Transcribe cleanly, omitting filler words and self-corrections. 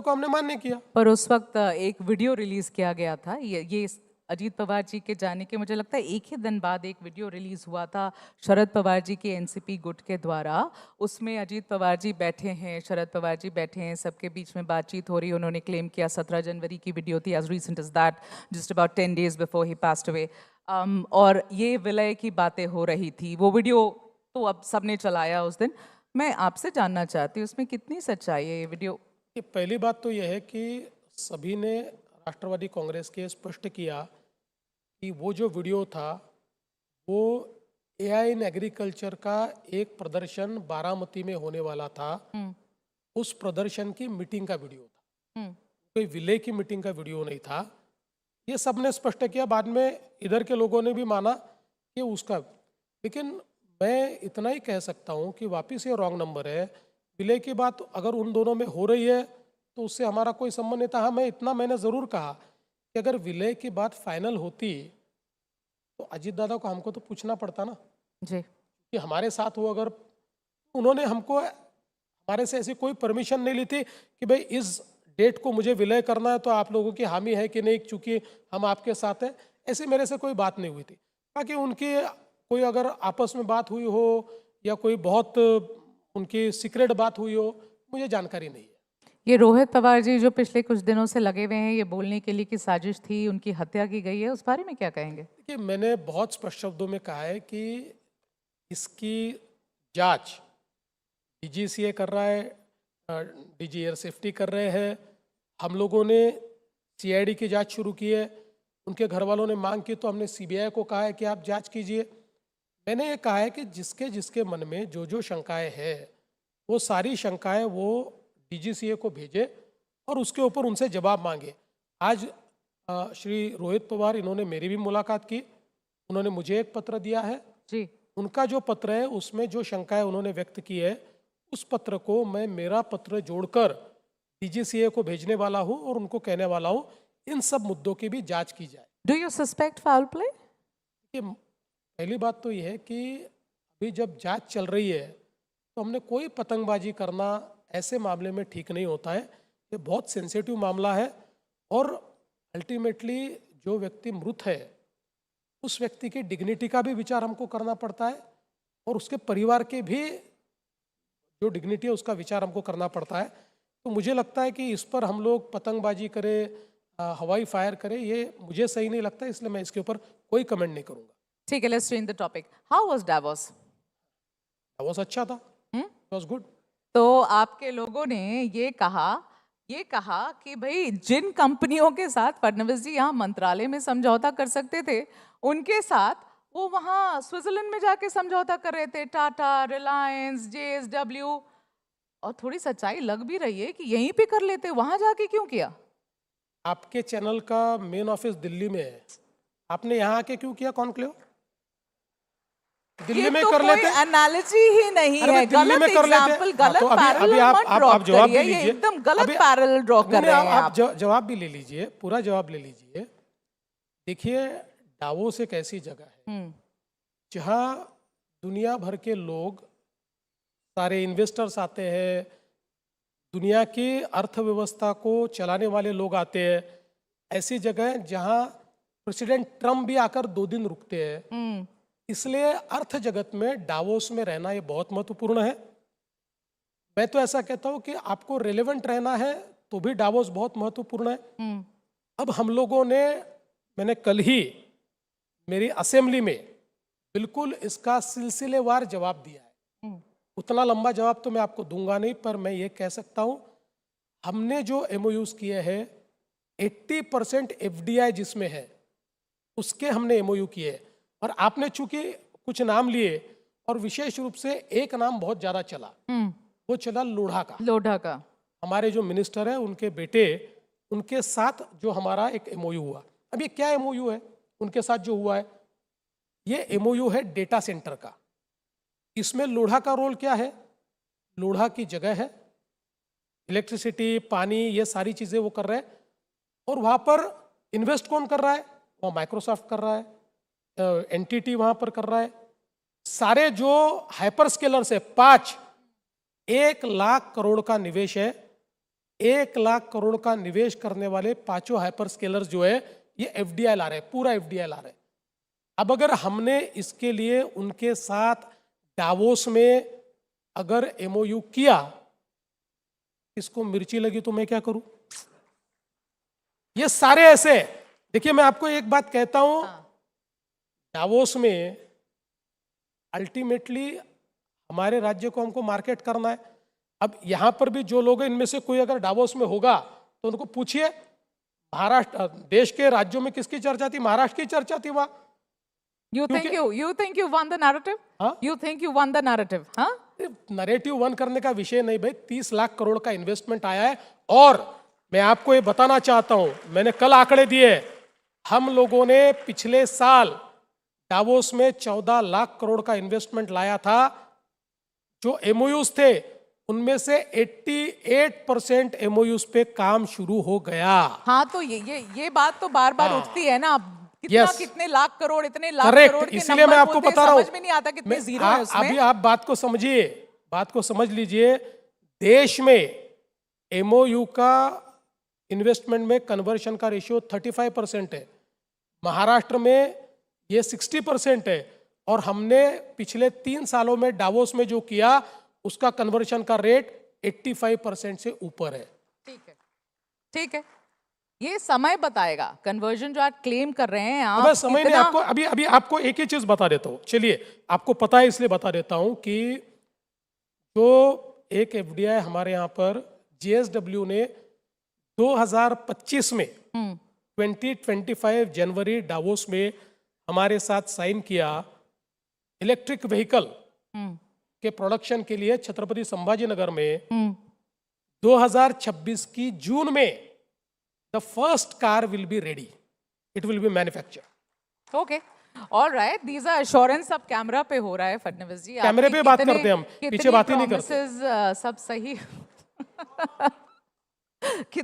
को हमने मान्य किया। पर उस वक्त एक वीडियो रिलीज किया गया था, ये अजीत पवार जी के जाने के मुझे लगता है एक ही दिन बाद एक वीडियो रिलीज हुआ था शरद पवार जी के एनसीपी गुट के द्वारा। उसमें अजीत पवार जी बैठे हैं, शरद पवार जी बैठे हैं, सबके बीच में बातचीत हो रही है। उन्होंने क्लेम किया 17 जनवरी की वीडियो थी, as recent as that, just about 10 days before he passed away. और ये विलय की बातें हो रही थी। वो वीडियो तो अब सबने चलाया उस दिन। मैं आपसे जानना चाहती हूँ उसमें कितनी सच्चाई है ये वीडियो? कि पहली बात तो यह है कि सभी ने राष्ट्रवादी कांग्रेस के स्पष्ट किया कि वो जो वीडियो था वो एआई इन एग्रीकल्चर का एक प्रदर्शन बारामती में होने वाला था। उस प्रदर्शन की मीटिंग का वीडियो था, कोई विलेय की मीटिंग का वीडियो नहीं था। ये सब ने स्पष्ट किया। बाद में इधर के लोगों ने भी माना कि उसका, लेकिन मैं इतना ही कह सकता हूँ कि वापिस ये रॉन्ग नंबर है। विलेय की बात अगर उन दोनों में हो रही है तो उससे हमारा कोई संबंध नहीं था। हाँ, मैंने ज़रूर कहा कि अगर विलय की बात फाइनल होती तो अजीत दादा को हमको तो पूछना पड़ता ना जी कि हमारे साथ वो, अगर उन्होंने हमको हमारे से ऐसी कोई परमिशन नहीं ली थी कि भाई इस डेट को मुझे विलय करना है तो आप लोगों की हामी है कि नहीं, चूंकि हम आपके साथ हैं, ऐसी मेरे से कोई बात नहीं हुई थी। बाकी उनकी कोई अगर आपस में बात हुई हो या कोई बहुत उनकी सीक्रेट बात हुई हो, मुझे जानकारी नहीं है। ये रोहित पवार जी जो पिछले कुछ दिनों से लगे हुए हैं ये बोलने के लिए कि साजिश थी, उनकी हत्या की गई है, उस बारे में क्या कहेंगे? देखिए, मैंने बहुत स्पष्ट शब्दों में कहा है कि इसकी जांच डीजीसीए कर रहा है, डीजी एयर सेफ्टी कर रहे हैं। हम लोगों ने सीआईडी की जांच शुरू की है। उनके घर वालों ने मांग की तो हमने सीबीआई को कहा है कि आप जांच कीजिए। मैंने ये कहा है कि जिसके जिसके मन में जो जो शंकाएं हैं वो सारी शंकाएं वो डीजीसीए को भेजे और उसके ऊपर उनसे जवाब मांगे। आज श्री रोहित पवार, इन्होंने मेरी भी मुलाकात की, उन्होंने मुझे एक पत्र दिया है जी। उनका जो पत्र है उसमें जो शंकाएं उन्होंने व्यक्त की है उस पत्र को मैं मेरा पत्र जोड़कर डीजीसीए को भेजने वाला हूं और उनको कहने वाला हूं इन सब मुद्दों की भी जांच की जाए। Do you suspect foul play? कि पहली बात तो यह है कि अभी जब जांच चल रही है तो हमने कोई पतंगबाजी करना ऐसे मामले में ठीक नहीं होता है। ये बहुत सेंसिटिव मामला है और अल्टीमेटली जो व्यक्ति मृत है उस व्यक्ति की डिग्निटी का भी विचार हमको करना पड़ता है और उसके परिवार के भी जो डिग्निटी है उसका विचार हमको करना पड़ता है। तो मुझे लगता है कि इस पर हम लोग पतंगबाजी करें, हवाई फायर करें, ये मुझे सही नहीं लगता, इसलिए मैं इसके ऊपर कोई कमेंट नहीं करूंगा। ठीक है, let's change the topic. How was Davos? Davos अच्छा था, इट वाज गुड। तो आपके लोगों ने ये कहा कि भाई जिन कंपनियों के साथ फडणवीस जी यहाँ मंत्रालय में समझौता कर सकते थे उनके साथ वो वहाँ स्विट्जरलैंड में जाके समझौता कर रहे थे, टाटा, रिलायंस, जेएसडब्ल्यू। और थोड़ी सच्चाई लग भी रही है कि यहीं पे कर लेते, वहां जाके क्यों किया? आपके चैनल का मेन ऑफिस दिल्ली में है, आपने यहाँ आके क्यों किया कॉन्क्लेव? दिल्ली ये में तो कर कोई लेते। एनालॉजी ही नहीं अरे है, दिल्ली गलत में कर लेते। एग्जांपल, गलत तो पैरेलल मत ड्रॉ आप जवाब भी करिए, ये लीजिए। एकदम गलत अभी पैरेलल ड्रॉ कर रहे हैं आप। जवाब भी ले लीजिए, पूरा जवाब ले लीजिए। देखिए, डावोस एक ऐसी जगह है जहाँ दुनिया भर के लोग, सारे इन्वेस्टर्स आते हैं, दुनिया की अर्थव्यवस्था को चलाने वाले लोग आते हैं। ऐसी जगह है जहाँ प्रेसिडेंट ट्रम्प भी आकर 2 दिन रुकते हैं। इसलिए अर्थ जगत में डावोस में रहना ये बहुत महत्वपूर्ण है। मैं तो ऐसा कहता हूँ कि आपको रेलेवेंट रहना है तो भी डावोस बहुत महत्वपूर्ण है। अब हम लोगों ने, मैंने कल ही मेरी असेंबली में बिल्कुल इसका सिलसिलेवार जवाब दिया है। उतना लंबा जवाब तो मैं आपको दूंगा नहीं, पर मैं ये कह सकता हूँ हमने जो एमओयूज किए हैं 80% एफडीआई जिसमें है उसके हमने एमओयू किए। और आपने चूंकि कुछ नाम लिए और विशेष रूप से एक नाम बहुत ज्यादा चला, वो चला लोढ़ा का। लोढ़ा का हमारे जो मिनिस्टर है उनके बेटे, उनके साथ जो हमारा एक एमओयू हुआ। अब ये क्या एमओयू है उनके साथ जो हुआ है? ये एमओयू है डेटा सेंटर का। इसमें लोढ़ा का रोल क्या है? लोढ़ा की जगह है, इलेक्ट्रिसिटी, पानी, ये सारी चीजें वो कर रहे हैं। और वहां पर इन्वेस्ट कौन कर रहा है? वहाँ माइक्रोसॉफ्ट कर रहा है, एनटीटी वहां पर कर रहा है। सारे जो हाइपर स्केलर्स है 1 लाख करोड़ का निवेश है 1 लाख करोड़ का निवेश करने वाले पांचों हाइपर स्केलर्स जो है ये एफडीआई ला रहे हैं, पूरा एफडीआई ला रहे हैं। अब अगर हमने इसके लिए उनके साथ डावोस में अगर एमओयू किया, इसको मिर्ची लगी तो मैं क्या करूं? ये सारे ऐसे, देखिए मैं आपको एक बात कहता हूं, डावोस में अल्टीमेटली हमारे राज्य को हमको मार्केट करना है। अब यहां पर भी जो लोग हैं इनमें से कोई अगर डावोस में होगा तो उनको पूछिए, महाराष्ट्र देश के राज्यों में किसकी चर्चा थी? महाराष्ट्र की चर्चा थी वहां। You think you won the narrative? हाँ? You think you won the narrative? हाँ? नरेटिव वन करने का विषय नहीं भाई, 30 लाख करोड़ का इन्वेस्टमेंट आया है। और मैं आपको ये बताना चाहता हूं, मैंने कल आंकड़े दिए, हम लोगों ने पिछले साल डावोस में 14 लाख करोड़ का इन्वेस्टमेंट लाया था। जो एमओयूज थे उनमें से 88% एमओयूज पे काम शुरू हो गया। हाँ, तो ये बात तो बार बार उठती है ना, कितना Yes. कितने लाख करोड़, इतने लाख करेक्ट, करोड़ के इसलिए मैं नंबर आपको बोलते हैं, बता रहा हूं, समझ में नहीं आता कितने जीरो है उसमें। अभी आप बात को समझिए, बात को समझ लीजिए। देश में एमओयू का इन्वेस्टमेंट में कन्वर्शन का रेशियो 35% है, महाराष्ट्र में ये 60% है, और हमने पिछले 3 सालों में डावोस में जो किया उसका कन्वर्शन का रेट 85% से ऊपर है। ठीक है, ठीक है, ये समय बताएगा। कन्वर्जन जो आप क्लेम कर रहे हैं, आप बस समय नहीं, कितना- आपको अभी आपको एक ही चीज बता देता हूं, चलिए आपको पता है इसलिए बता देता हूं कि जो एक एफडीआई हमारे यहां पर जेएसडब्ल्यू ने 2025 में 2025 जनवरी डावोस में हमारे साथ साइन किया, इलेक्ट्रिक व्हीकल के प्रोडक्शन के लिए छत्रपति संभाजीनगर में 2026 की जून में the first car will be ready, it will be manufactured. Okay, all right, these are assurance. अब कैमरा पे हो रहा है फडणवीस जी, कैमरे पे बात करते हैं हम, पीछे बात ही नहीं करते। सब सही कितने